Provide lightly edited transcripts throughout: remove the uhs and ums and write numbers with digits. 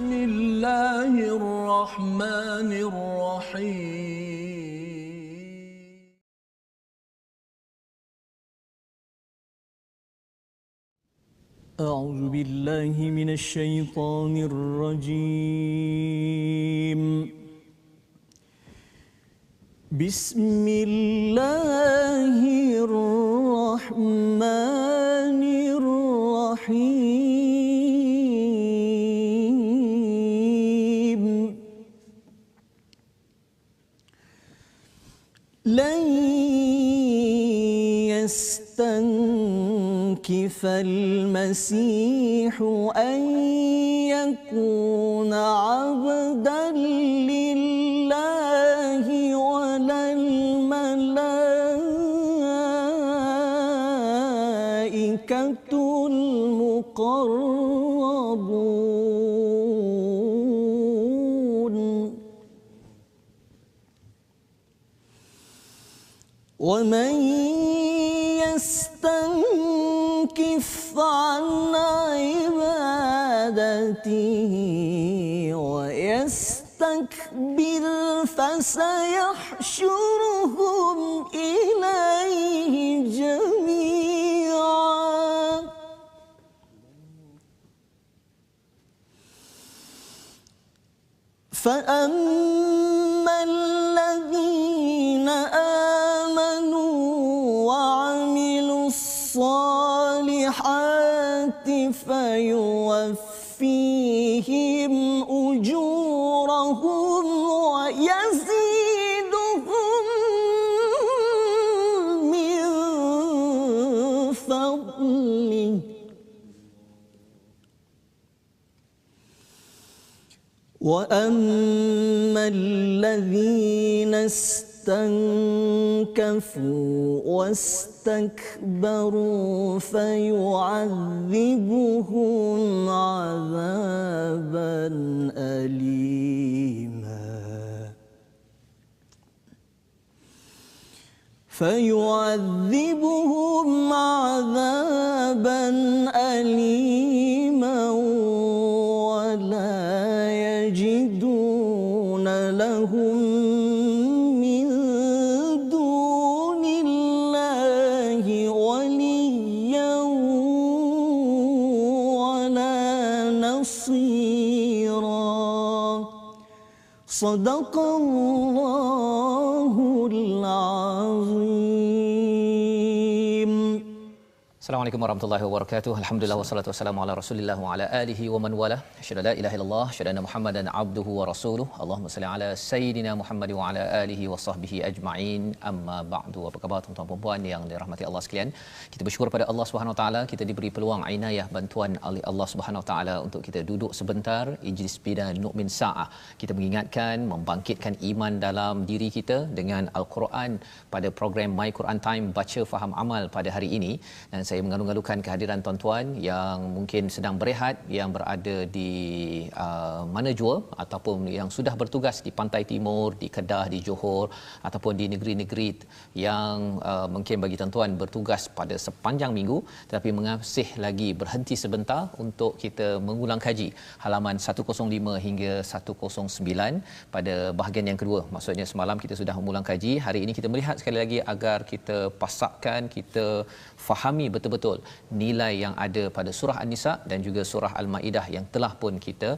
بسم الله الرحمن الرحيم أعوذ بالله من الشيطان الرجيم بسم الله الرحمن الرحيم لن يستنكف المسيح أن يكون عبدا لله ولا الملائكة المقربون ومن يستنكف عن عبادته ويستكبر فسيحشرهم إليه جميعا فأما الذين آمنوا وعملوا الصالحات فيوفيهم أجورهم ويزيدهم من فضله وأما الذين استنكفوا واستكبروا فيعذبهم عذابا أليما ولا يجدون لهم من دون الله وليا ولا نصيرا صدق الله العظيم. Assalamualaikum warahmatullahi wabarakatuh. Alhamdulillah wassalatu wassalamu ala Rasulillah wa ala alihi wa man wala. Asyhadu la ilaha illallah, asyhadu anna Muhammadan abduhu wa rasuluh. Allahumma salli ala sayidina Muhammad wa ala alihi wa sahbihi ajma'in. Amma ba'du. Apa khabar tuan-tuan dan puan yang dirahmati Allah sekalian? Kita bersyukur pada Allah Subhanahu wa taala, kita diberi peluang inayah bantuan oleh Allah Subhanahu wa taala untuk kita duduk sebentar ijlis bina nu'min sa'ah. Kita mengingatkan, membangkitkan iman dalam diri kita dengan Al-Quran pada program My Quran Time baca faham amal pada hari ini. Dan saya mengalung-alungkan kehadiran tuan-tuan yang mungkin sedang berehat, yang berada di mana jua ataupun yang sudah bertugas di Pantai Timur, di Kedah, di Johor ataupun di negeri-negeri yang mungkin bagi tuan-tuan bertugas pada sepanjang minggu tetapi masih lagi berhenti sebentar untuk kita mengulang kaji halaman 105 hingga 109 pada bahagian yang kedua. Maksudnya semalam kita sudah mengulang kaji, hari ini kita melihat sekali lagi agar kita pasakkan, kita fahami betul-betul nilai yang ada pada surah An-Nisa dan juga surah Al-Maidah yang telah pun kita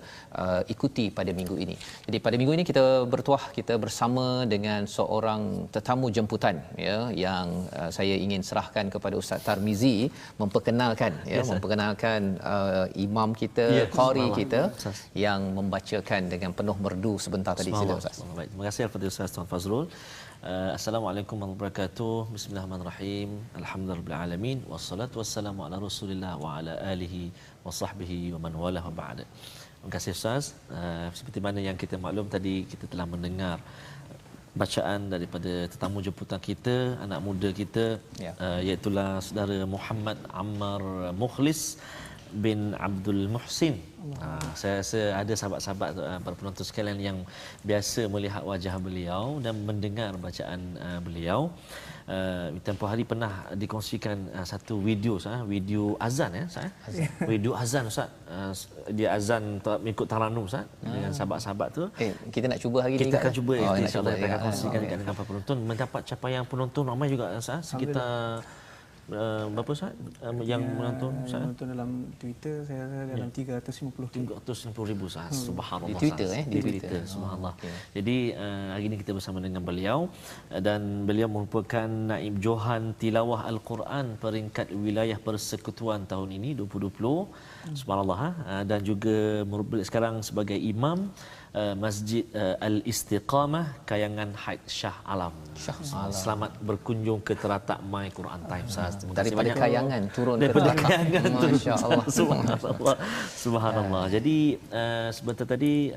ikuti pada minggu ini. Jadi pada minggu ini kita bertuah, kita bersama dengan seorang tetamu jemputan ya, yang saya ingin serahkan kepada Ustaz Tarmizi memperkenalkan ya, memperkenalkan imam kita, qari kita yang membacakan dengan penuh merdu sebentar tadi. Sila Ustaz. Baik, terima kasih kepada Ustaz Tuan Fazrul. Assalamualaikum warahmatullahi wabarakatuh. Bismillahirrahmanirrahim. Alhamdulillahirabbil alamin wassalatu wassalamu ala Rasulillah wa ala alihi wa sahbihi wa man wala wa ba'da. Terima kasih Ustaz. Seperti mana yang kita maklum tadi, kita telah mendengar bacaan daripada tetamu jemputan kita, anak muda kita, iaitu saudara Muhammad Ammar Mukhlis bin Abdul Muhsin. Saya rasa ada sahabat-sahabat para penonton sekalian yang biasa melihat wajah beliau dan mendengar bacaan beliau. tempoh hari pernah dikongsikan satu video video azan video azan Ustaz. Dia azan mengikut taranum Ustaz dengan sahabat-sahabat tu. Kita nak cuba hari ni. Kita akan cuba insya-Allah kita akan kongsikan dengan para penonton, mendapat capaian penonton ramai juga Ustaz, sekitar berapa Ustaz yang menonton Ustaz? Menonton dalam Twitter saya rasa dalam 350,000 Ustaz. Subhanallah. Di Twitter di Twitter. Subhanallah. Jadi hari ini kita bersama dengan beliau dan beliau merupakan naib Johan Tilawah Al-Quran peringkat wilayah persekutuan tahun ini 2020. Subhanallah. Dan juga sekarang sebagai imam Masjid Al-Istiqamah Kayangan Haid Shah Alam. Selamat berkunjung ke teratak My Quran Time Ustaz. Daripada Kayangan turun ke Kayangan turun. Masya-Allah. Subhanallah. Jadi sebentar tadi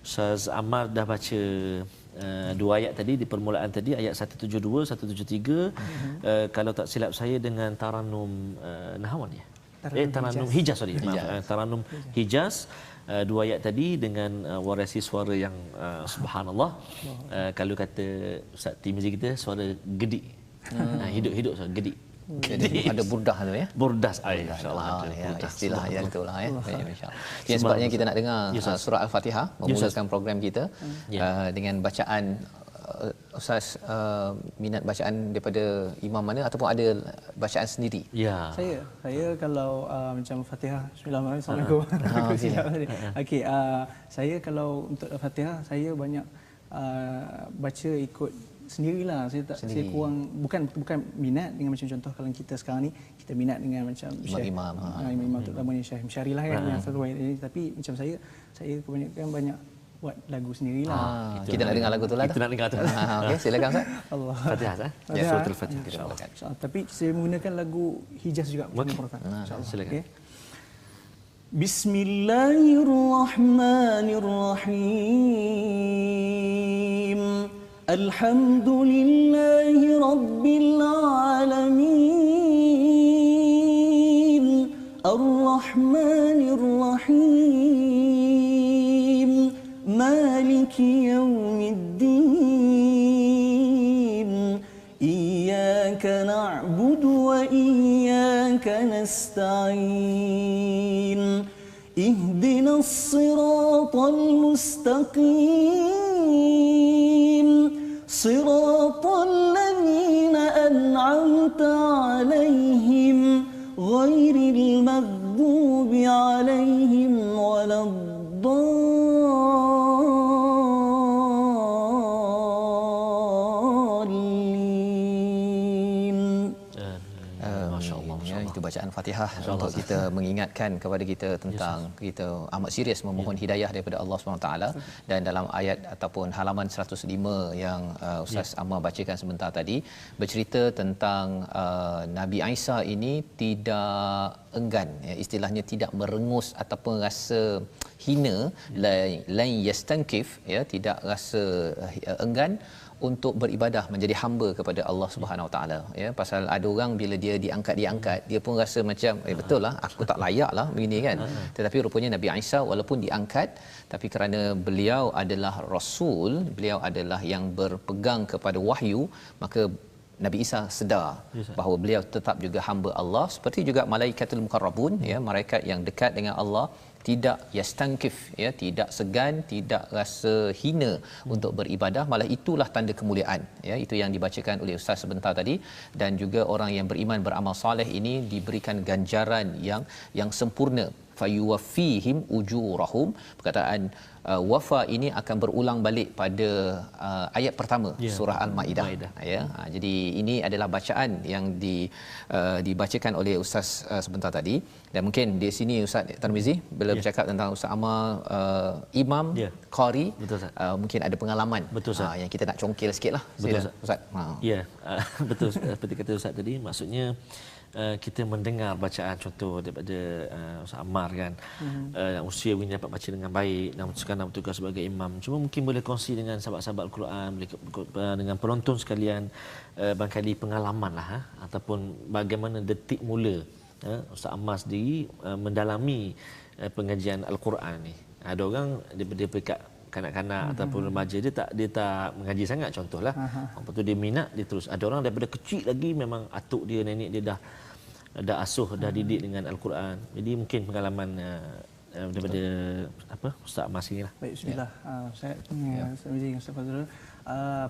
Ustaz Ammar dah baca dua ayat tadi di permulaan tadi, ayat 172 173 kalau tak silap saya dengan taranum Nahawan ya. Taranum Hijaz Taranum Hijaz. Dua ayat tadi dengan warisi suara yang subhanallah, kalau kata Ustaz Timizi kita suara gedik. Hidup suara gedik. Jadi ada burdah tu ya. Burdah insya-Allah ada. Istilah yang itulah ya. Insya-Allah. Yang sebabnya kita nak dengar surah Al-Fatihah memulakan program kita dengan bacaan. Ustaz minat bacaan daripada imam mana ataupun ada bacaan sendiri? Ya. Saya kalau macam Fatihah, Bismillahirrahmanirrahim. Okey, saya kalau untuk Fatihah saya banyak baca ikut sendirilah. Saya kurang bukan minat dengan macam contoh kalau kita sekarang ni kita minat dengan macam imam terutamanya Syekh Msyari lah kan yang satu ini, tapi macam saya kebanyakan banyak buat lagu sendirilah. Kita nak dengar lagu tu lah. Kita nak dengar tu. Okey, silakan Ustaz. Allah. Fatihah ya, surah Al-Fatihah insya-Allah. Tapi saya menggunakan lagu Hijaz juga insya-Allah. Silakan. Okay. Bismillahirrahmanirrahim. Alhamdulillahi rabbil alamin. Ar-Rahmanir Rahim. Maliki yaumiddin. Iyyaka na'budu wa iyyaka nasta'in. Ihdinas siratal mustaqim. Siratal ladzina an'amta 'alaihim ghairil maghdubi 'alaihim waladdallin. Bacaan Fatihah untuk kita mengingatkan kepada kita tentang kita amat serius memohon hidayah daripada Allah SWT. Dan dalam ayat ataupun halaman 105 yang Ustaz Ammar bacakan sebentar tadi bercerita tentang Nabi Isa ini tidak enggan, istilahnya tidak merengus ataupun rasa hina, lain yastankif, tidak rasa enggan untuk beribadah menjadi hamba kepada Allah Subhanahu Wa Taala, pasal ada orang bila dia diangkat dia pun rasa macam betul lah aku tak layak lah begini kan. Tetapi rupanya Nabi Isa walaupun diangkat, tapi kerana beliau adalah rasul, beliau adalah yang berpegang kepada wahyu, maka Nabi Isa sedar bahawa beliau tetap juga hamba Allah, seperti juga malaikatul mukarrabun, malaikat yang dekat dengan Allah, tidak yastankif, tidak segan, tidak rasa hina untuk beribadah, malah itulah tanda kemuliaan, itu yang dibacakan oleh Ustaz sebentar tadi. Dan juga orang yang beriman beramal soleh ini diberikan ganjaran yang sempurna, fayuwaffihim ujurahum. Perkataan wafa ini akan berulang balik pada ayat pertama surah Al-Maidah. Jadi ini adalah bacaan yang dibacakan oleh Ustaz sebentar tadi. Dan mungkin di sini Ustaz Tarmizi bila bercakap tentang Ustaz Ammar imam qari, mungkin ada pengalaman yang kita nak congkil sikitlah. Betul Ustaz. Betul seperti kata Ustaz tadi, maksudnya kita mendengar bacaan contoh daripada Ustaz Ammar kan, usia ini dapat baca dengan baik dan sekarang bertugas sebagai imam. Cuma mungkin boleh kongsi dengan sahabat-sahabat Al-Quran, dengan penonton sekalian, barangkali pengalaman lah ataupun bagaimana detik mula Ustaz Ammar sendiri mendalami pengajian Al-Quran ni. Ada orang daripada peringkat kanak-kanak ataupun remaja dia tak mengaji sangat contohlah. Lepas tu dia minat dia terus. Ada orang daripada kecil lagi memang atuk dia, nenek dia dah asuh, dah didik dengan Al-Quran. Jadi mungkin pengalaman daripada Ustaz Ammar sini lah. Baik, bismillah. Saya izin Ustaz Fazrul.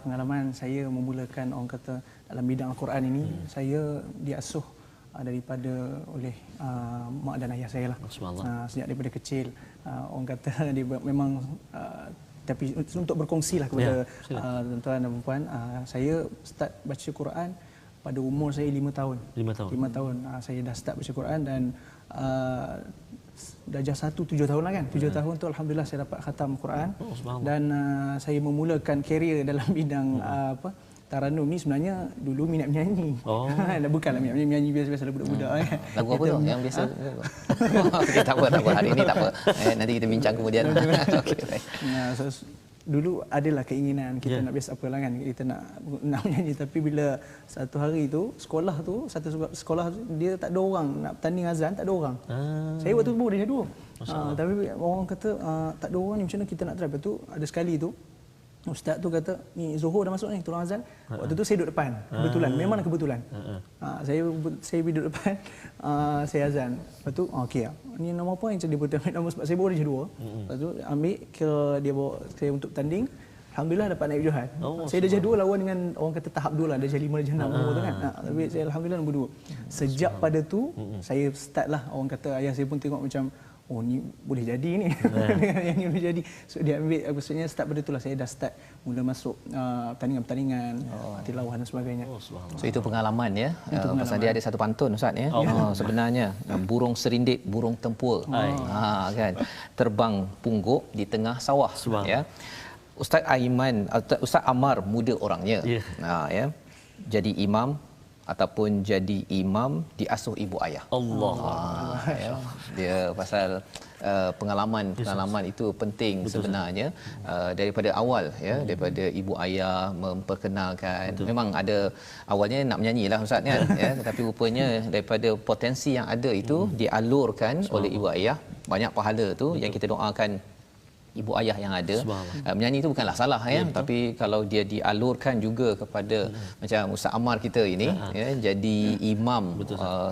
Pengalaman saya memulakan orang kata dalam bidang Al-Quran ini, saya diasuh daripada oleh mak dan ayah saya lah. Sejak daripada kecil, orang kata dia memang tapi untuk berkongsi lah kepada tuan-tuan dan puan, saya start baca Quran pada umur saya 5 tahun. 5 tahun. Saya dah start baca Quran dan darjah 1 7 tahun lah kan. 7 tahun tu alhamdulillah saya dapat khatam Quran. Dan saya memulakan karier dalam bidang Taranum ni sebenarnya dulu minat menyanyi. Bukanlah minat menyanyi biasa-biasa budak-budak kan. Lagu apa tu yang biasa? Okay, tak apa. Hari ni tak apa. Nanti kita bincang kemudian. Okey, baik. Dulu adalah keinginan kita nak biasa apalah kan, kita nak menyanyi, tapi bila satu hari tu satu sekolah tu dia tak ada orang nak bertanding azan, tak ada orang. Saya waktu tu baru darjah 2. Tapi orang kata tak ada orang ni, macam mana kita nak try. Lepas tu ada sekali tu ustaz tu kata, ni Zuhur dah masuk ni, tolong azan. Waktu tu saya duduk depan, kebetulan, memanglah kebetulan. Saya duduk depan, saya azan. Lepas tu okey, ni nama apa yang dia buat nama, sebab saya baru darjah 2. Lepas tu ambil ke dia bawa saya untuk tanding. Alhamdulillah dapat naik Johan. Saya darjah 2 lawan dengan orang kata tahap 2 lah, darjah 5 darjah 6 tu kan. Tapi saya alhamdulillah nombor 2. Sejak pada tu saya start lah, orang kata ayah saya pun tengok macam ni boleh jadi ni. Yang ni boleh jadi. So dia ambil, maksudnya start pada itulah saya dah start mula masuk pertandingan-pertandingan, tilawah dan sebagainya. So itu pengalaman ya. Pasal dia ada satu pantun Ustaz ya. Sebenarnya burung serindip, burung tempur. Kan. Terbang pungguk di tengah sawah ya. Ustaz Ammar muda orangnya. Ya. Jadi imam ataupun jadi imam diasuh ibu ayah. Allah. Dia pasal pengalaman itu penting sebenarnya. Daripada awal ya, daripada ibu ayah memperkenalkan. Memang ada awalnya nak menyanyilah Ustaz kan ya, tetapi rupanya daripada potensi yang ada itu dialurkan oleh ibu ayah. Banyak pahala tu yang kita doakan ibu ayah yang ada. Menyanyi itu bukanlah salah ya, tapi kalau dia dialurkan juga kepada macam Ustaz Ammar kita ini ya, jadi imam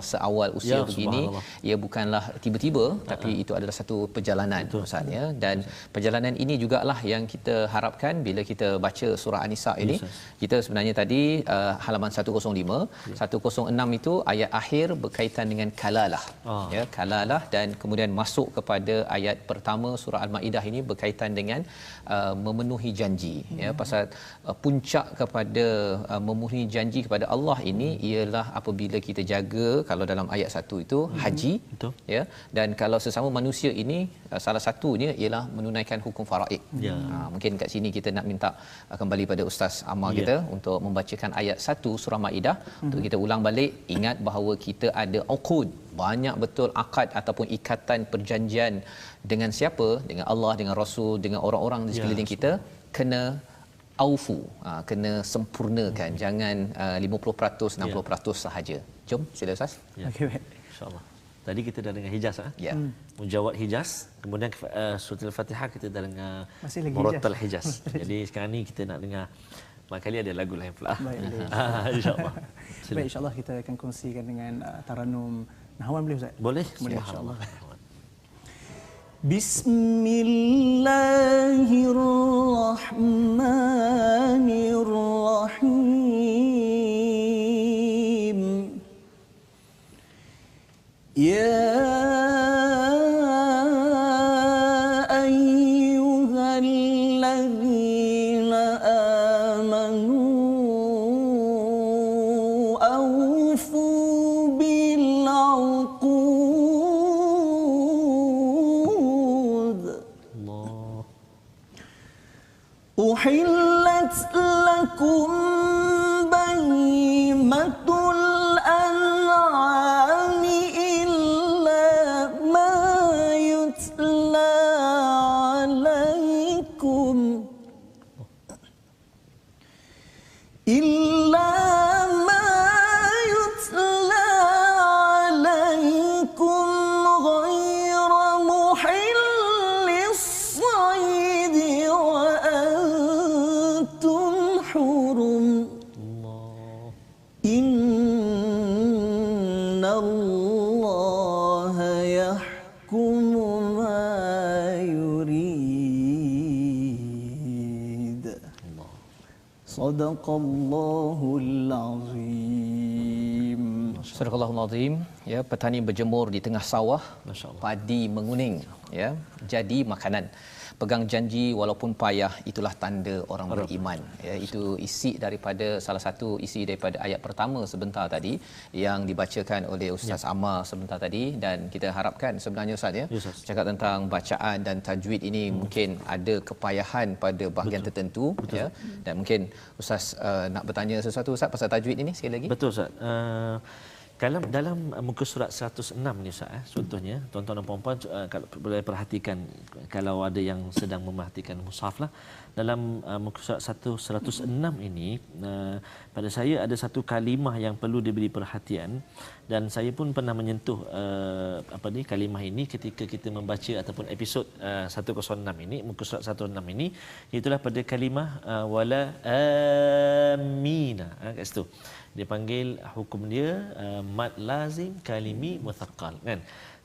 seawal usia begini, ia bukanlah tiba-tiba, tapi itu adalah satu perjalanan Ustaz ya. Dan perjalanan ini jugalah yang kita harapkan bila kita baca surah An-Nisa ini. Kita sebenarnya tadi halaman 105, 106 itu ayat akhir berkaitan dengan kalalah ya, kalalah, dan kemudian masuk kepada ayat pertama surah Al-Maidah ini berkaitan dengan memenuhi janji ya. Pasal puncak kepada memenuhi janji kepada Allah ini ialah apabila kita jaga, kalau dalam ayat 1 itu haji ya, dan kalau sesama manusia ini salah satunya ialah menunaikan hukum faraid. Mungkin kat sini kita nak minta kembali pada Ustaz Ammar kita untuk membacakan ayat 1 surah Maidah untuk kita ulang balik, ingat bahawa kita ada uqud, banyak betul akad ataupun ikatan perjanjian dengan siapa? Dengan Allah, dengan Rasul, dengan orang-orang di sekeliling kita. Kena aufu, kena sempurnakan. Jangan 50%, 60% sahaja. Jom, sila Ustaz. Okey, insya-Allah. Tadi kita dah dengar Hijaz Mujawad Hijaz, kemudian surah Al-Fatihah kita dah dengar Murattal Hijaz. Jadi sekarang ni kita nak dengar kali ada lagu lain pula. Insya-Allah. Baik, insya-Allah kita akan kongsikan dengan Taranum Nahwan, boleh Ustaz? Boleh insya-Allah. Bismillahirrahmanirrahim. Ya ayyuhalladzina amanu awfu bil uqud. Uhillat lakum bahimatul an'ami illa ma yutla alaikum غير محل الصيد Allah yahkumu ma yurid. Sadaqallahul azim. Sadaqallahul azim. Ya, petani berjemur di tengah sawah, padi menguning, ya, jadi makanan. Pegang janji walaupun payah, itulah tanda orang beriman. Ya, itu isi daripada salah satu isi daripada ayat pertama sebentar tadi yang dibacakan oleh Ustaz Ammar sebentar tadi, dan kita harapkan sebenarnya Ustaz, ya, cakap tentang bacaan dan tajwid ini mungkin ada kepayahan pada bahagian tertentu. Ya, dan mungkin Ustaz nak bertanya sesuatu Ustaz pasal tajwid ini sekali lagi. Betul Ustaz. Kalau dalam muka surat 106 ni Ustaz, contohnya tuan-tuan dan puan-puan kalau boleh perhatikan, kalau ada yang sedang memerhatikan mushaf lah, dalam muka surat 106 ini pada saya ada satu kalimah yang perlu diberi perhatian, dan saya pun pernah menyentuh kalimah ini ketika kita membaca ataupun episod 106 ini, muka surat 106 ini, itulah pada kalimah wala amina, kat situ dia panggil hukum dia mad lazim kalimi muthaqqal, kan.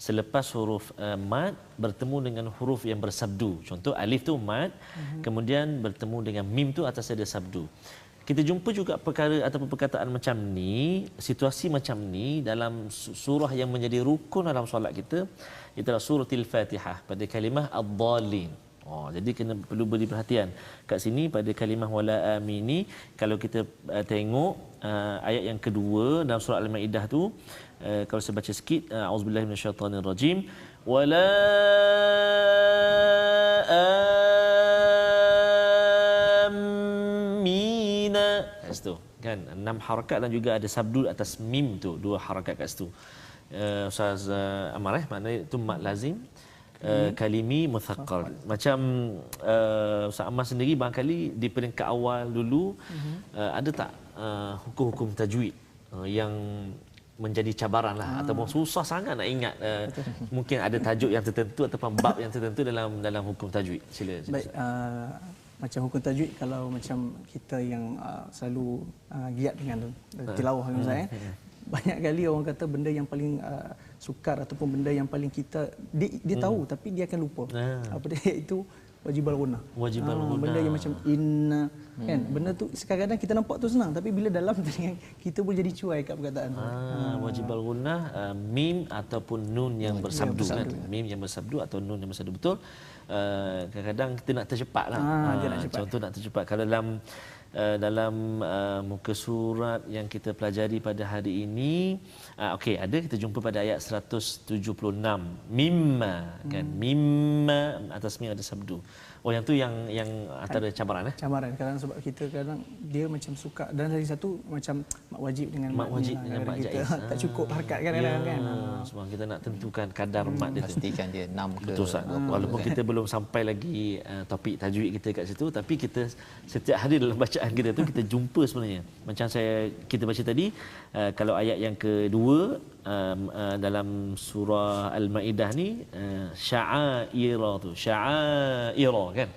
Selepas huruf mad bertemu dengan huruf yang bersabdu, contoh alif tu mad, kemudian bertemu dengan mim tu atas ada sabdu. Kita jumpa juga perkara ataupun perkataan macam ni, situasi macam ni dalam surah yang menjadi rukun dalam solat kita, itulah suratul Fatihah pada kalimah ad-dallin. Jadi kena perlu beri perhatian kat sini pada kalimah wala amini. Kalau kita tengok ayat yang kedua dalam surah Al-Maidah tu, kalau saya baca sikit, auzubillahi minasyaitonirrajim, wala amina, kat situ kan 6 harakat dan juga ada sabdu atas mim tu 2 harakat kat situ. Ustaz Ammar, maknanya itu mad lazim kalimi muthaqqal. Macam Ustaz Ammar sendiri barangkali di peringkat awal dulu ada tak hukum-hukum tajwid yang menjadi cabaran lah ataupun susah sangat nak ingat, mungkin ada tajuk yang tertentu ataupun bab yang tertentu dalam hukum tajwid? Sila. Baik, macam hukum tajwid, kalau macam kita yang selalu giat dengan tilawah ni Ustaz, banyak kali orang kata benda yang paling sukar ataupun benda yang paling kita dia tahu tapi dia akan lupa. Apa dia itu wajibal gunnah. Wajibal gunnah. Benda yang macam inna kan, benda tu kadang-kadang kita nampak tu senang tapi bila dalam telinga kita boleh jadi cuai kat perkataan tu. Wajibal gunnah, mim ataupun nun yang bersabdu, kan. Mim yang bersabdu atau nun yang bersabdu, betul. Kadang-kadang kita nak tercepatlah. Contoh nak tercepat kalau dalam muka surat yang kita pelajari pada hari ini, okey, ada kita jumpa pada ayat 176 mimma, kan, mimma atas mim ada sabdu. Yang tu yang antara cabaran cabaran kadang sebab kita kadang dia macam suka, dan lagi satu macam mak wajib dengan mak wajib dengan mak jaiz, tak cukup harakat kadang-kadang kan. Sebab kita nak tentukan kadar mat dia tu, pastikan dia 6 ke. Betul Ustaz. Walaupun kita belum sampai lagi topik tajwid kita kat situ, tapi kita setiap hari dalam bacaan kita tu kita jumpa sebenarnya. Macam kita baca tadi, kalau ayat yang kedua dalam surah Al-Maidah ni, sya'aira tu, sya'aira, kan.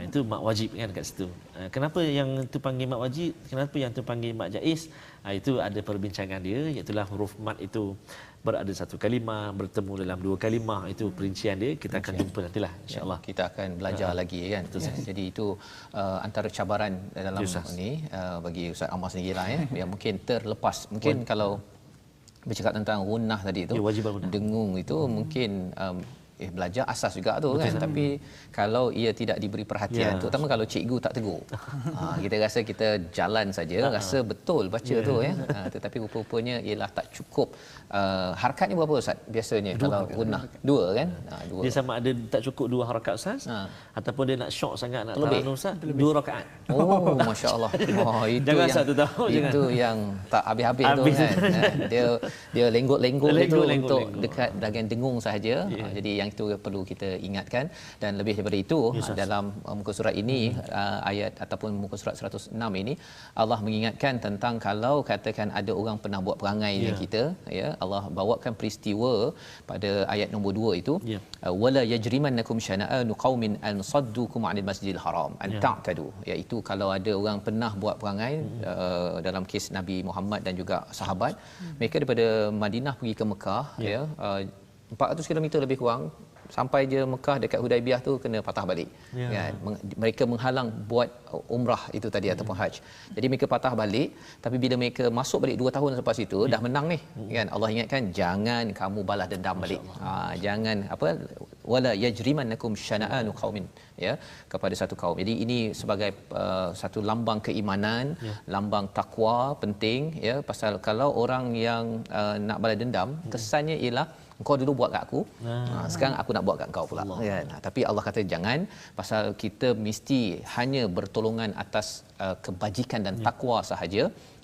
Itu mak wajib kan kat situ. Kenapa yang tu panggil mak wajib, kenapa yang tu panggil mak jaiz? Itu ada perbincangan dia, iaitu huruf mat itu berada satu kalimah, bertemu dalam 2 kalimah, itu perincian dia kita akan jumpa nantilah insya-Allah. Kita akan belajar lagi kan. Jadi itu antara cabaran dalam ini bagi Ustaz Ammar sendirilah, ya. Yang mungkin terlepas. Mungkin kalau bercakap tentang gunnah tadi tu, dengung itu mungkin belajar asas juga tu. Betul, kan. Tapi kalau ia tidak diberi perhatian, terutama kalau cikgu tak tegur, kita rasa kita jalan saja, rasa betul baca tu, ya. Tetapi rupa-rupanya ialah tak cukup. Harakatnya berapa Ustaz biasanya kalau gunnah? 2 kan? 2. Dia sama ada tak cukup 2 harakat Ustaz, ataupun dia nak syok sangat nak taranum Ustaz, 2 rakaat. Oh, masya-Allah. Itu jangan yang satu tahu, itu yang tak habis-habis tu kan. Dia lenggot-lenggot itu untuk dekat bahagian dengung sahaja. Jadi yang itu perlu kita ingatkan. Dan lebih daripada itu, dalam muka surat ini ayat ataupun muka surat 106 ini Allah mengingatkan tentang kalau katakan ada orang pernah buat perangai dengan kita, ya, Allah bawakan peristiwa pada ayat nombor 2 itu, wala yajrimannakum syana'anu qaumin an saddukum 'anil masjidil haram an ta'tadu, iaitu kalau ada orang pernah buat perangai dalam kes Nabi Muhammad dan juga sahabat, mereka daripada Madinah pergi ke Mekah, 400 km lebih kurang, sampai je Mekah dekat Hudaibiyah tu kena patah balik, kan. Mereka menghalang buat umrah itu tadi ataupun haj. Jadi mereka patah balik, tapi bila mereka masuk balik 2 tahun lepas itu dah menang ni, kan. Allah ingatkan jangan kamu balas dendam balik. Jangan wala yajrimannakum syana'anu qaumin, ya, kepada satu kaum. Jadi ini sebagai satu lambang keimanan, lambang takwa penting, ya, pasal kalau orang yang nak balas dendam, kesannya ialah kau dulu buat kat aku, sekarang aku nak buat kat kau pula, kan. Tapi Allah kata jangan, pasal kita mesti hanya bertolongan atas kebajikan dan takwa sahaja.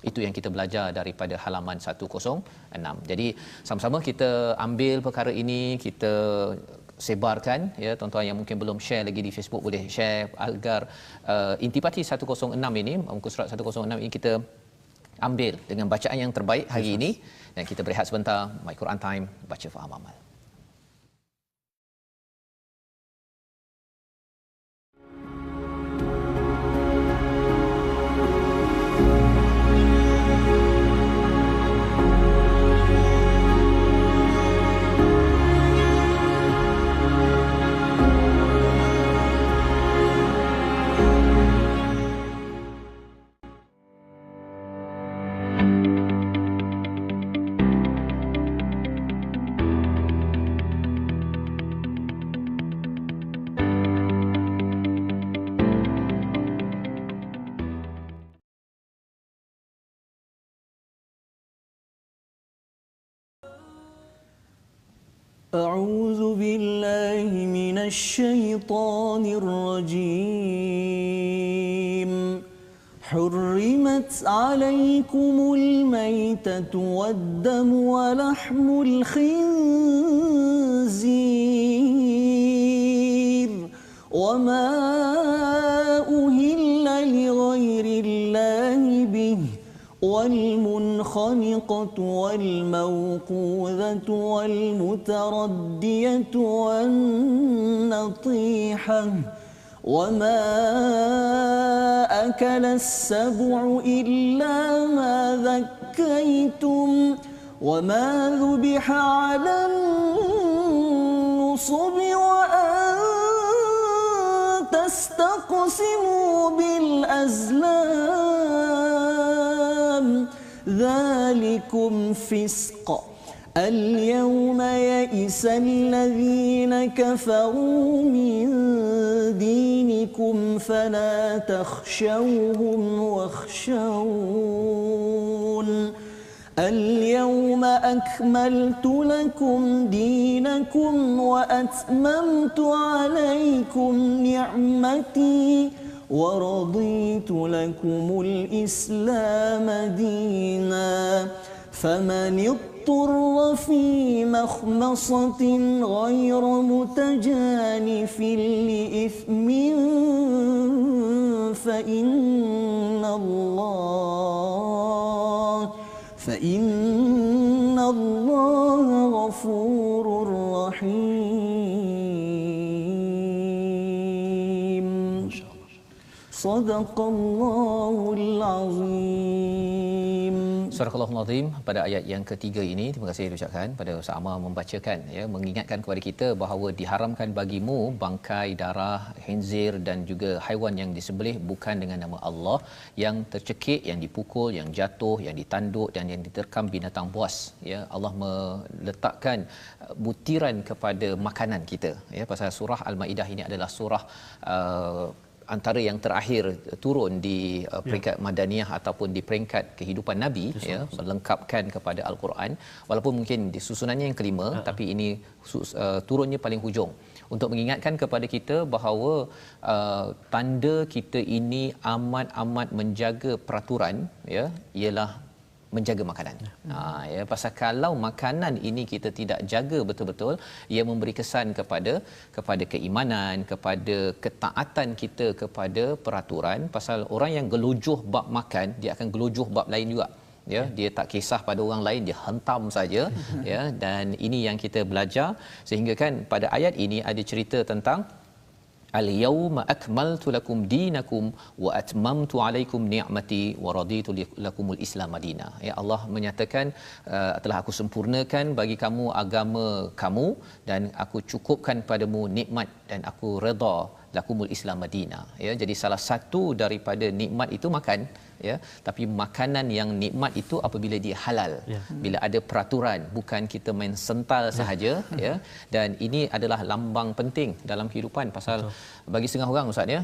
Itu yang kita belajar daripada halaman 106. Jadi sama-sama kita ambil perkara ini, kita sebarkan, ya. Tuan-tuan yang mungkin belum share lagi di Facebook boleh share, agar intipati 106 ini, muka surat 106 ini kita ambil dengan bacaan yang terbaik hari ini. Dan kita berehat sebentar. My Quran Time, baca faham amal. أعوذ بالله من الشيطان الرجيم. حرمت عليكم الميتة والدم ولحم الخنزير وما أهل لغير الله به والمنخنقة والموقوذة والمتردية والنطيحة وما أكل السبع إلا ما ذكيتم وما ذبح على النصب وأن تستقسموا بالأزلام ذلكم فسق. اليوم يئس الذين كفروا من دينكم فلا تخشوهم واخشون. اليوم أكملت لكم دينكم وأتممت عليكم نعمتي ورضيت لكم الإسلام دينا. فمن اضطر في مخمصة غير متجانف لإثم فإن الله غفور رحيم. صدق الله العظيم. Surah Al-Azim pada ayat yang ketiga ini, terima kasih diucapkan pada Ustaz Amar membacakan, ya, mengingatkan kepada kita bahawa diharamkan bagimu bangkai, darah, khinzir dan juga haiwan yang disembelih bukan dengan nama Allah, yang tercekik, yang dipukul, yang jatuh, yang ditanduk dan yang diterkam binatang buas, ya. Allah meletakkan butiran kepada makanan kita, ya, pasal surah Al-Maidah ini adalah surah antara yang terakhir turun di peringkat madaniyah ataupun di peringkat kehidupan Nabi, ya, melengkapkan kepada Al-Quran, walaupun mungkin di susunannya yang kelima, tapi ini turunnya paling hujung untuk mengingatkan kepada kita bahawa tanda kita ini amat-amat menjaga peraturan, ya, ialah menjaga makanan. Ya, pasal kalau makanan ini kita tidak jaga betul-betul, ia memberi kesan kepada keimanan, kepada ketaatan kita kepada peraturan. Pasal orang yang gelojoh bab makan, dia akan gelojoh bab lain juga. Ya, dia tak kisah pada orang lain, dia hentam saja. Ya, dan ini yang kita belajar, sehingga kan pada ayat ini ada cerita tentang al-yawma akmaltu lakum dinakum wa atmamtu alaikum ni'mati wa raditu lakumul Islam madina. Ya, Allah menyatakan telah aku sempurnakan bagi kamu agama kamu dan aku cukupkan padamu nikmat dan aku redha lakumul Islam madina. Ya, jadi salah satu daripada nikmat itu makan, ya, tapi makanan yang nikmat itu apabila dia halal, bila ada peraturan, bukan kita main sental sahaja, ya. Dan ini adalah lambang penting dalam kehidupan. Pasal bagi setengah orang ustaz, ya,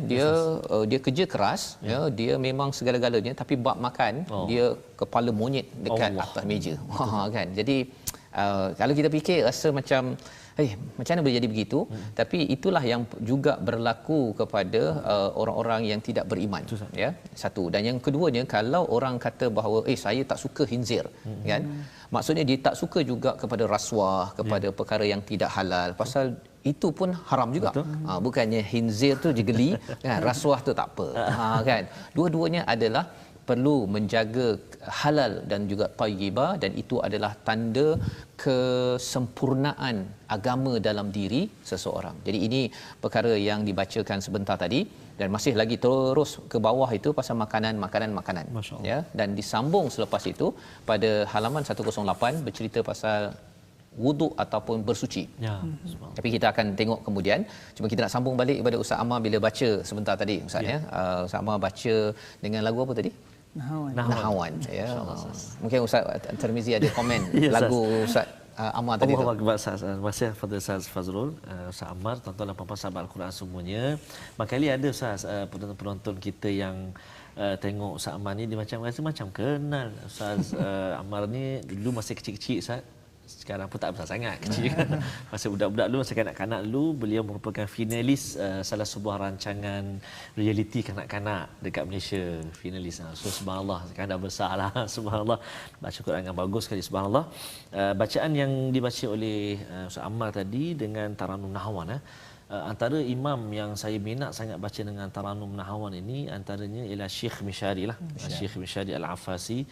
dia kerja keras, ya, dia memang segala-galanya, tapi bab makan dia kepala monyet dekat atas meja. Kan. Jadi kalau kita fikir rasa macam macam mana boleh jadi begitu? Tapi itulah yang juga berlaku kepada orang-orang yang tidak beriman. Ya, satu. Dan yang keduanya, kalau orang kata bahawa saya tak suka khinzir, kan? Maksudnya dia tak suka juga kepada rasuah, kepada perkara yang tidak halal. Pasal itu pun haram juga. Bukannya khinzir tu je geli, kan? Rasuah tu tak apa. Kan? Dua-duanya adalah perlu menjaga halal dan juga thayyibah, dan itu adalah tanda kesempurnaan agama dalam diri seseorang. Jadi ini perkara yang dibacakan sebentar tadi, dan masih lagi terus ke bawah itu pasal makanan. Ya, dan disambung selepas itu pada halaman 108 bercerita pasal wuduk ataupun bersuci. Ya. Tapi kita akan tengok kemudian. Cuma kita nak sambung balik kepada Ustaz Ammar bila baca sebentar tadi Ustaz, ya. Ustaz Ammar baca dengan lagu apa tadi? Nahawan. Ya. Mungkin Ustaz Tirmizi ada komen lagu Ustaz Ammar tadi. Terima kasih kepada Ustaz Fazrul, Ustaz Ammar, tuan-tuan dan puan-puan sahabat Al-Quran semuanya. Makali ada Ustaz penonton kita yang tengok Ustaz Ammar ni, dia rasa macam kenal Ustaz Ammar ni dulu masih kecil-kecil Ustaz. Sekarang pun tak besar sangat, kecil. Masa budak-budak dulu, masa kanak-kanak dulu, beliau merupakan finalis salah sebuah rancangan reality kanak-kanak dekat Malaysia, finalis. So subhanallah, sekarang dah besar lah. Subhanallah, baca Quran dengan bagus sekali, subhanallah. Bacaan yang dibaca oleh Ustaz Ammar tadi dengan Taranum Nahawan, antara imam yang saya minat sangat baca dengan Taranum Nahawan ini, antaranya ialah Syekh Mishari lah. Syekh Mishari Al-Afasi,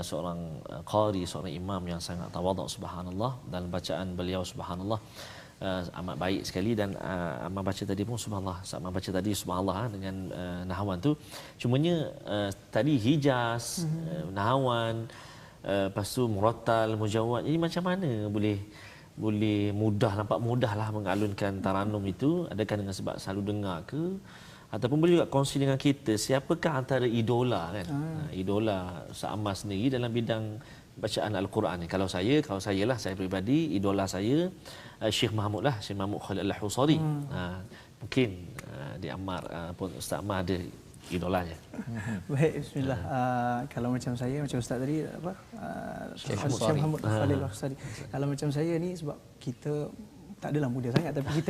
seorang qari, seorang imam yang sangat tawaduk, subhanallah, dan bacaan beliau subhanallah amat baik sekali. Dan amat baca tadi pun subhanallah, sama baca tadi subhanallah dengan nahawan tu, cumanya tadi Hijaz, nahawan, lepas tu murattal, mujawwad, ini macam mana boleh mudah, nampak mudahlah mengalunkan taranum itu? Adakah dengan sebab selalu dengar ke, ataupun boleh juga kongsi dengan kita siapakah antara idola, kan? Idola Ustaz Ammar sendiri dalam bidang bacaan Al-Quran ni. Kalau saya lah, saya peribadi, idola saya Syekh Mahmud lah, Syekh Mahmud Khalil Al-Husari. Mungkin di Ammar pun Ustaz Ammar ada idolanya. Baik, bismillah. Kalau macam saya, macam Ustaz tadi apa? Syekh Mahmud Khalil Al-Husari. Kalau macam saya ni, sebab kita tak adalah muda sangat, tapi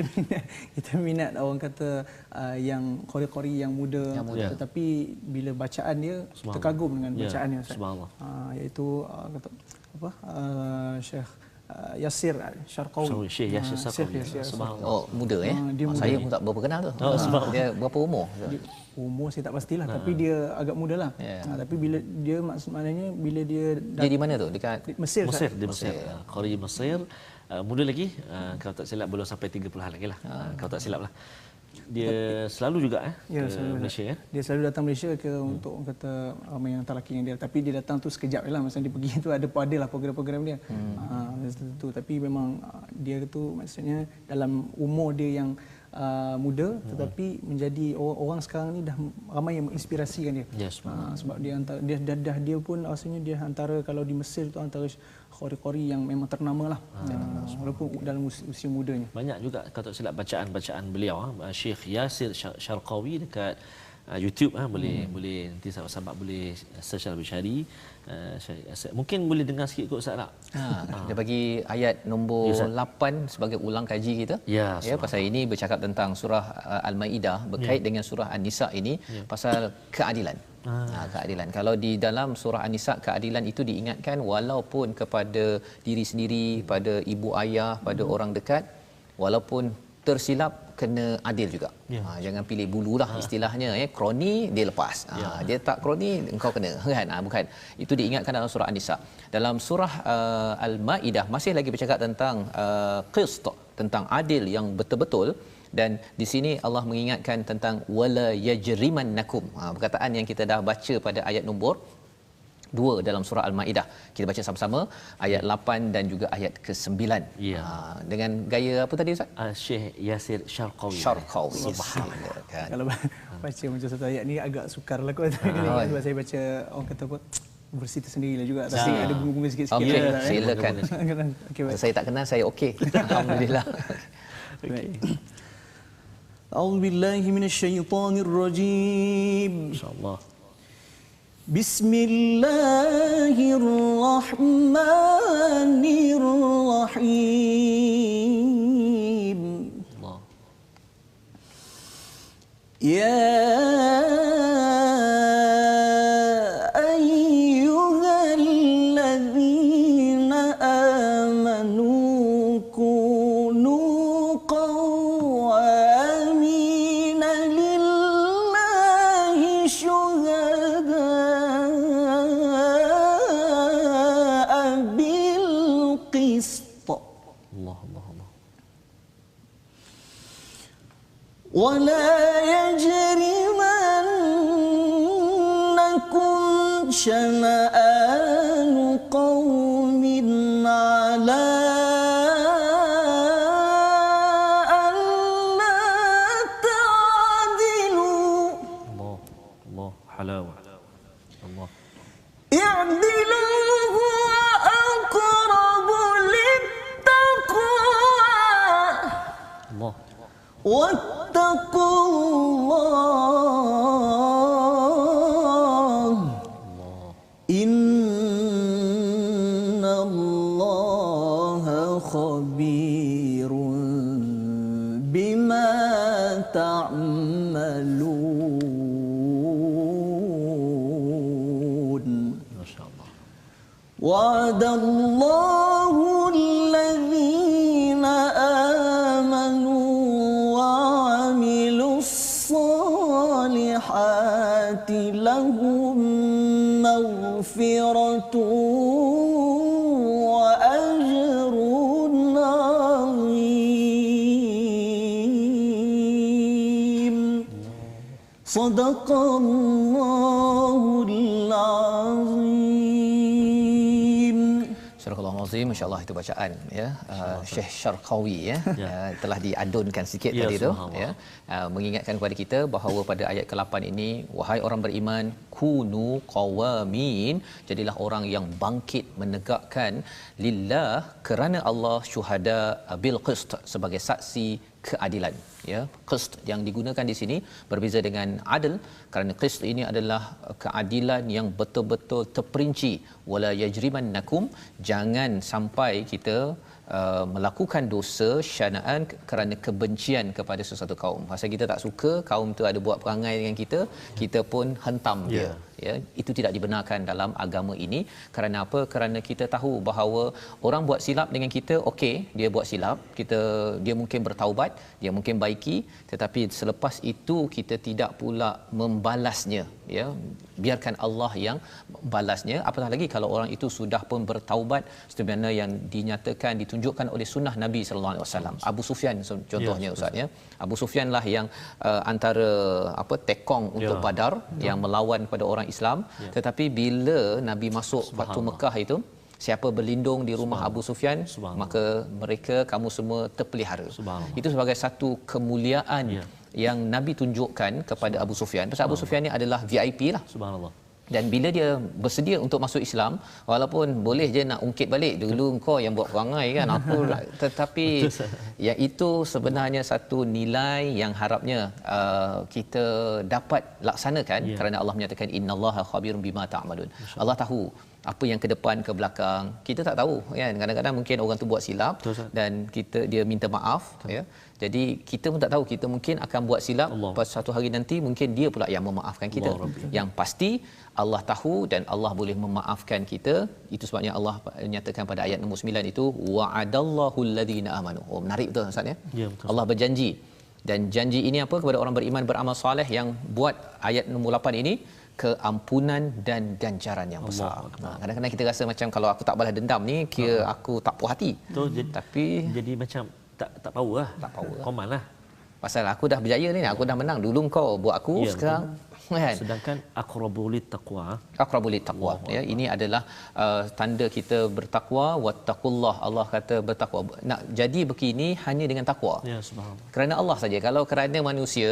kita minat orang kata yang qori-qori yang muda, tetapi bila bacaan dia kita kagum dengan bacaan dia, subhanallah. Iaitu kata apa, Syekh Yasir Syarqawi. Syekh Yasir Syarqawi. Subhanallah. Oh, muda saya pun tak berapa kenal tu. Dia berapa umur? Umur saya tak pastilah, tapi dia agak muda lah. Tapi bila dia maknanya bila dia di mana tu? Dekat Mesir. Di Mesir. Qari Mesir. Muda lagi, kalau tak silap belum sampai 30-an lagi lah. Kalau tak silap lah. Dia selalu juga ke Malaysia, ya? Dia selalu datang Malaysia untuk orang kata ramai yang tak laki yang dia. Tapi dia datang tu sekejap je lah. Masa dia pergi tu adalah program-program dia. Tapi memang dia tu maksudnya dalam umur dia yang muda, tetapi menjadi orang sekarang ni dah ramai yang menginspirasikan dia. Sebab dia antara dia pun rasanya dia antara, kalau di Mesir tu antara qori-qori yang memang ternama lah, walaupun dalam usia mudanya. Banyak juga kalau tak silap bacaan beliau, Syekh Yasir Syarqawi dekat YouTube, boleh nanti sahabat-sahabat boleh search dalam cari. Mungkin boleh dengar sikit kot Ustaz tak? Dia bagi ayat nombor 8 sebagai ulang kaji kita. Ya, pasal ini bercakap tentang surah Al-Maidah berkait dengan surah An-Nisa ini, pasal keadilan. Keadilan. Kalau di dalam surah An-Nisa, keadilan itu diingatkan walaupun kepada diri sendiri, pada ibu ayah, pada orang dekat, walaupun tersilap kena adil juga. Jangan pilih bululah istilahnya, kroni dia lepas. Dia tak kroni engkau kena, kan? Bukan. Itu diingatkan dalam surah An-Nisa. Dalam surah Al-Maidah masih lagi bercakap tentang qist, tentang adil yang betul-betul. Dan di sini Allah mengingatkan tentang wala yajrimannakum. Perkataan yang kita dah baca pada ayat nombor 2 dalam surah Al-Maidah. Kita baca sama-sama ayat 8 dan juga ayat ke-9. Dengan gaya apa tadi Ustaz? Syekh Yasir Syarqawi. Subhanallah. Kan. Kalau baca macam satu ayat ni agak sukar lah kot. Sebab saya baca orang kata apa bersih tersendirilah juga. Tapi ada bunga-bunga sikit-sikit. Okey, silakan. Okay, Saya tak kenal, saya okey. Alhamdulillah. أعوذ بالله من الشيطان الرجيم InsyaAllah. بسم الله الرحمن الرحيم Allah. يا أيها الذين آمنوا كونوا قوامين لله شهداء بالقسط Allah, Allah, Allah. ولا يجرمنكم شنآن قوم على ألا تعدلوا Allah, Allah, halawa. Allah. اعدلوا هو أقرب للتقوى Allah. واتقوا الله إن الله خبير بما تعملون MasyaAllah. وعد الله الذين آمنوا وعملوا الصالحات لهم مغفرة وأجر عظيم صدق الله العظيم. Surah Al-Azim, masya-Allah itu bacaan ya. Syekh Syarqawi telah diadunkan sikit tadi tu ya. Mengingatkan kepada kita bahawa pada ayat ke-8 ini, wahai orang beriman, kunu qawamin, jadilah orang yang bangkit menegakkan lillah, kerana Allah, syuhada bil qist, sebagai saksi keadilan ya. Qist yang digunakan di sini berbeza dengan adil, kerana qist ini adalah keadilan yang betul-betul terperinci. Wala yajrimannakum, jangan sampai kita melakukan dosa syanaan kerana kebencian kepada sesuatu kaum. Pasal kita tak suka kaum tu ada buat perangai dengan kita, kita pun hentam dia. Ya, itu tidak dibenarkan dalam agama ini. Kerana apa? Kerana kita tahu bahawa orang buat silap dengan kita, okey, dia buat silap, dia mungkin bertaubat, dia mungkin baiki, tetapi selepas itu kita tidak pula membalasnya, ya. Biarkan Allah yang balasnya. Apatah lagi kalau orang itu sudah pun bertaubat, sebagaimana yang dinyatakan, ditunjukkan oleh sunnah Nabi sallallahu alaihi wasallam. Abu Sufyan contohnya, Ustaz ya. Abu Sufyan lah yang antara tekong untuk Badar, yang melawan pada orang Islam. Tetapi bila Nabi masuk Fathu Mekah itu, siapa berlindung di rumah Abu Sufyan, maka mereka, kamu semua terpelihara. Itu sebagai satu kemuliaan yang Nabi tunjukkan kepada Abu Sufyan. Pasal Abu Sufyan ni adalah VIP lah. Subhanallah. Dan bila dia bersedia untuk masuk Islam, walaupun boleh je nak ungkit balik, dulu kau yang buat perangai kan, aku tetapi yang itu sebenarnya satu nilai yang harapnya kita dapat laksanakan, kerana Allah menyatakan innallaha khabirun bima ta'malun. Allah tahu apa yang ke depan ke belakang kita tak tahu kan. Kadang-kadang mungkin orang tu buat silap Betul, dan dia minta maaf ya. Jadi kita pun tak tahu, kita mungkin akan buat silap, pada satu hari nanti mungkin dia pula yang memaafkan kita. Yang pasti Allah tahu dan Allah boleh memaafkan kita. Itu sebabnya Allah nyatakan pada ayat nombor 9 itu wa'adallahu alladhina amanu. Oh, menarik betul Ustaz ya. Ya, betul. Allah berjanji, dan janji ini apa kepada orang beriman beramal soleh yang buat ayat nombor 8 ini, keampunan dan ganjaran yang besar. Kadang-kadang kita rasa macam kalau aku tak balas dendam ni kira aku tak puas hati. Betul, Tapi jadi macam tak power lah. Tak power. Koman lah. pasal aku dah berjaya ni, aku dah menang. Dulu kau buat aku, Ya, sekarang kan. Sedangkan aqrabulit taqwa. Aqrabulit taqwa ya, ini adalah tanda kita bertakwa. Wattaqullah, Allah kata bertakwa. Nak jadi begini hanya dengan takwa. Ya, subhanallah. Kerana Allah saja. Kalau kerana manusia,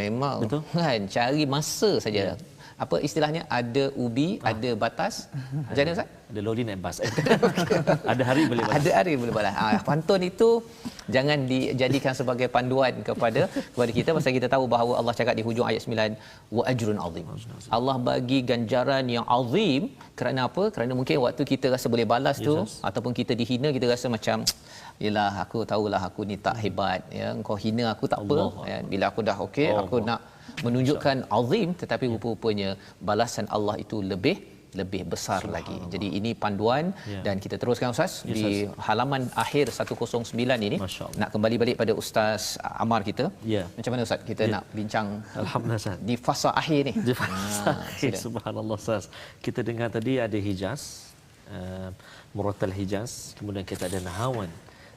memang Betul. kan cari masa saja. Apa istilahnya, ada ubi, ada batas. Macam mana Ustaz? Ada lori naik bas. Ada hari boleh balas. Ada hari boleh balas. Pantun itu jangan dijadikan sebagai panduan kepada kita, pasal kita tahu bahawa Allah cakap di hujung ayat 9 wa ajrun azim. Allah bagi ganjaran yang azim. Kerana apa? Kerana mungkin waktu kita rasa boleh balas tu, ataupun kita dihina, kita rasa macam yalah, aku tahulah aku ni tak hebat ya, engkau hina aku tak apa ya. Bila aku dah okey, aku nak menunjukkan azim, tetapi rupa-rupanya balasan Allah itu lebih besar lagi. Jadi ini panduan dan kita teruskan Ustaz di halaman akhir 109 ini. Nak kembali balik pada Ustaz Amar kita. Macam mana Ustaz kita nak bincang Alhamdulillah Ustaz. di fasa akhir ni? Di fasa akhir, subhanallah Ustaz. Kita dengar tadi ada Hijaz, Murattal Hijaz, kemudian kita ada Nahawan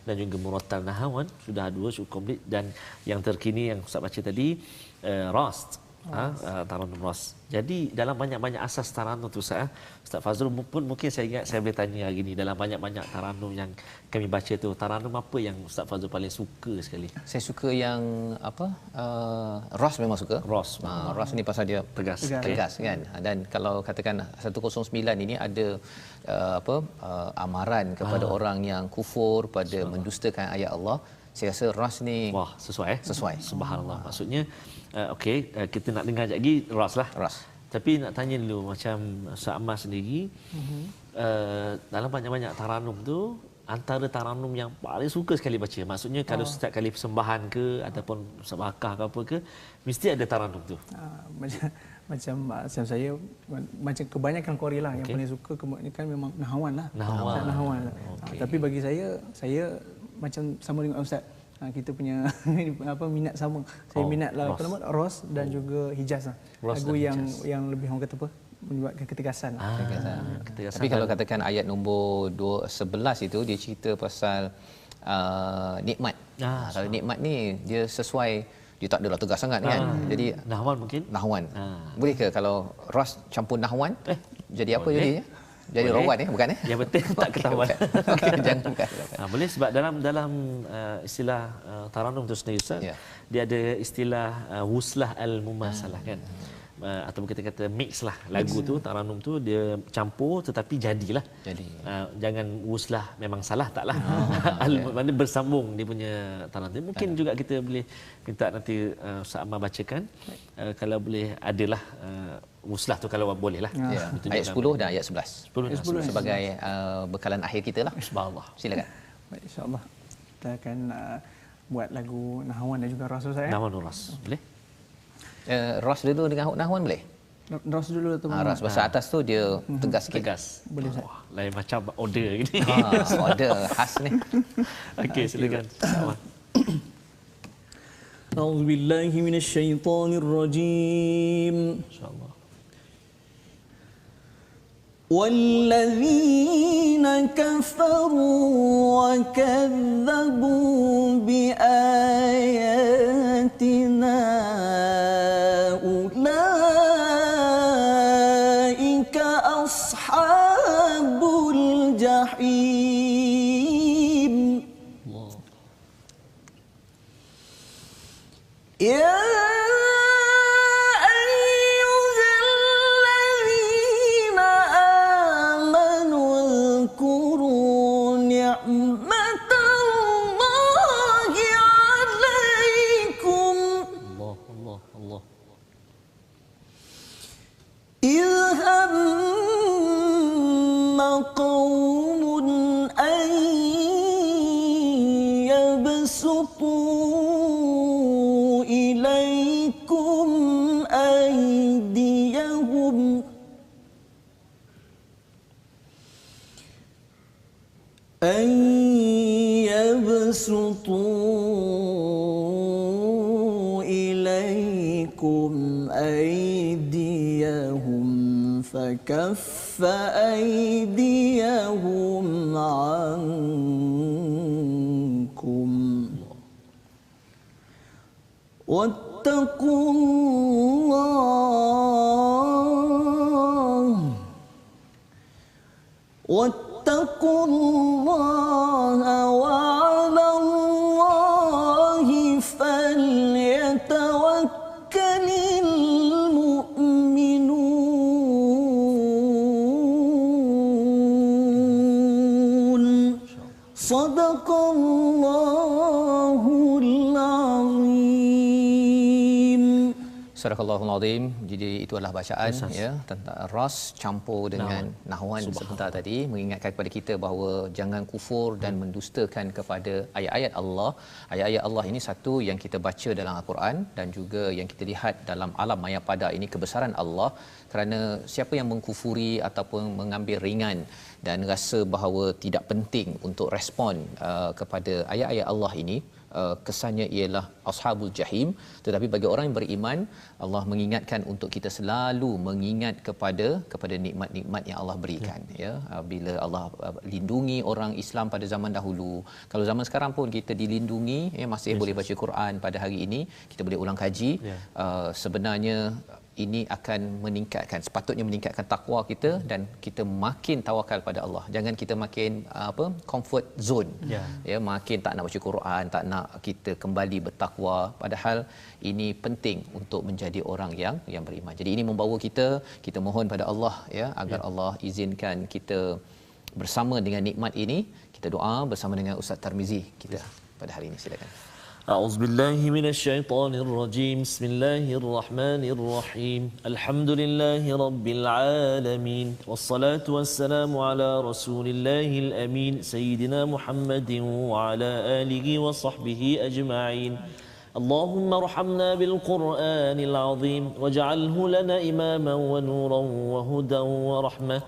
dan juga Murattal Nahawan, sudah dua cukup komplit. Dan yang terkini yang Ustaz baca tadi Rast, Taranum Rast. Jadi dalam banyak-banyak asas taranum tu Ustaz Fazrul pun mungkin saya ingat saya boleh tanya hari ni, dalam banyak-banyak taranum yang kami baca tu, taranum apa yang Ustaz Fazrul paling suka sekali? Saya suka yang apa? Ras memang suka. Ras ni pasal dia tegas kan. Dan kalau katakan 109 ini ada amaran kepada orang yang kufur, pada mendustakan ayat Allah. Saya rasa Ras ni sesuai. Subhanallah. Maksudnya okey, kita nak dengar sekejap lagi Ras lah. Tapi nak tanya dulu macam Ustaz Ammar sendiri, dalam banyak-banyak taranum tu, antara taranum yang paling suka sekali baca, maksudnya kalau setiap kali persembahan ke ataupun sedekah ke apa ke, mesti ada taranum tu. Macam saya, macam kebanyakan qari lah yang paling suka kebanyakan memang Nahawan lah. Nahawan lah. Tapi bagi saya macam sama dengan Ustaz, kita punya minat sama. Saya minat lah Ros dan juga Hijaz lah. Lagu yang lebih orang kata apa, menyebabkan ketegasan. Ketegasan. Tapi kalau katakan ayat nombor 11 itu, dia cerita pasal nikmat. Kalau nikmat ni dia sesuai, dia tak adalah tegas sangat kan. Jadi Nahwan mungkin? Nahwan. Boleh ke kalau Ros campur Nahwan? Jadi apa jadinya? Jadi rawan bukan Yang penting tak ketahuan. Okey, jangan. Boleh, sebab dalam istilah taranum tu sendiri Ustaz, dia ada istilah wuslah al-mumasalah kan. Ataupun kita kata mix lah lagu tu, taranum tu dia campur tetapi jadilah. Jangan wuslah memang salah, taklah. Mana bersambung dia punya taranum. Mungkin juga kita boleh minta nanti Ustaz Ammar bacakan, kalau boleh adalah wuslah tu kalau boleh lah. Ayat 10 dan ayat 11. 10 sebagai bekalan akhir kita lah. Subhanallah. Silakan. Baik, insya-Allah kita akan buat lagu Nahawan dan juga Ras saya. Nahawan Ras. Boleh? Ras dulu dengan Nahwan boleh? Ras dulu atau Ras bahasa atas tu dia tegas sikit. Boleh Ustaz. Lain macam order gini. Order khas ni. Okey, silakan. A'udzu billahi minasyaitonir rajim. Insya-Allah. والذين كفروا وكذبوا بآياتنا أولئك أصحاب الجحيم. يا إذ هم قوم أن يبسطوا إليكم أيديهم فكف أيديهم عنكم واتقوا الله وعلى الله فليتوكل المؤمنون صدق الله العظيم. Surahul Azim. Jadi itu adalah bacaan ya tentang ras campur dengan nahwan sebentar tadi, mengingatkan kepada kita bahawa jangan kufur dan mendustakan kepada ayat-ayat Allah. Ayat-ayat Allah ini satu yang kita baca dalam Al-Quran dan juga yang kita lihat dalam alam maya pada ini kebesaran Allah. Kerana siapa yang mengkufuri ataupun mengambil ringan dan rasa bahawa tidak penting untuk respon kepada ayat-ayat Allah ini, kesannya ialah ashabul jahim. Tetapi bagi orang yang beriman, Allah mengingatkan untuk kita selalu mengingat kepada nikmat-nikmat yang Allah berikan ya. Bila Allah lindungi orang Islam pada zaman dahulu, kalau zaman sekarang pun kita dilindungi ya, masih boleh baca Quran pada hari ini, kita boleh ulang kaji. Sebenarnya ini akan sepatutnya meningkatkan takwa kita dan kita makin tawakal pada Allah. Jangan kita makin comfort zone. Ya, makin tak nak baca Quran, tak nak kita kembali bertakwa, padahal ini penting untuk menjadi orang yang beriman. Jadi ini membawa kita mohon pada Allah ya agar Allah izinkan kita bersama dengan nikmat ini. Kita doa bersama dengan Ustaz Tarmizi kita pada hari ini. Silakan. أعوذ بالله من الشيطان الرجيم بسم الله الرحمن الرحيم الحمد لله رب العالمين والصلاة والسلام على رسول الله الأمين سيدنا محمد وعلى آله وصحبه أجمعين اللهم ارحمنا بالقرآن العظيم واجعله لنا إماما ونورا وهدى ورحمة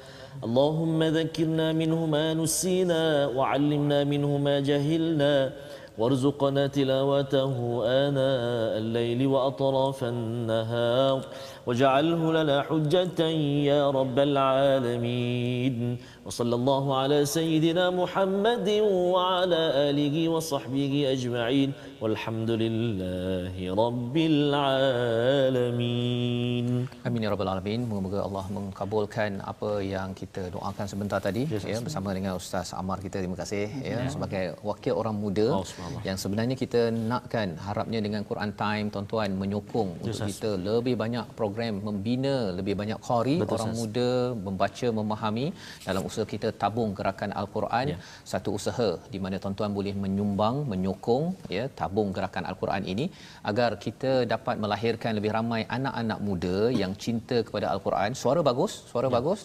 اللهم ذكرنا منه ما نسينا وعلمنا منه ما جهلنا وارزقنا تلاوته آناء الليل وأطراف النهار واجعله لنا حجة يا رب العالمين وصلى الله على سيدنا محمد وعلى آله وصحبه أجمعين والحمد لله رب العالمين. Amin ya rabbal alamin. Moga-moga Allah mengabulkan apa yang kita doakan sebentar tadi ya bersama dengan Ustaz Amar kita. Terima kasih ya sebagai wakil orang muda yang sebenarnya kita nakkan, harapnya dengan Quran Time tuan-tuan menyokong untuk kita lebih banyak program membina lebih banyak qari orang muda membaca memahami dalam usaha kita tabung gerakan Al-Quran. Satu usaha di mana tuan-tuan boleh menyumbang menyokong ya tabung gerakan Al-Quran ini agar kita dapat melahirkan lebih ramai anak-anak muda yang cinta kepada Al-Quran. Suara bagus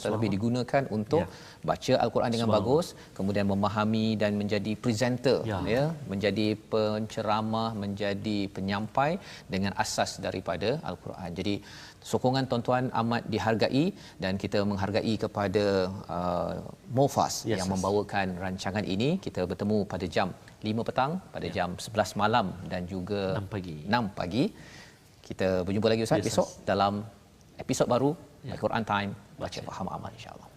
tetapi digunakan untuk baca Al-Quran dengan bagus, kemudian memahami dan menjadi presenter ya, menjadi penceramah, menjadi penyampai dengan asas daripada Al-Quran. Jadi sokongan tuan-tuan amat dihargai dan kita menghargai kepada Mofas yang membawakan rancangan ini. Kita bertemu pada jam 5 petang, pada jam 11 malam dan juga 6 pagi. Kita berjumpa lagi Ustaz besok dalam episod baru Al-Quran Time, baca faham amal insya-Allah.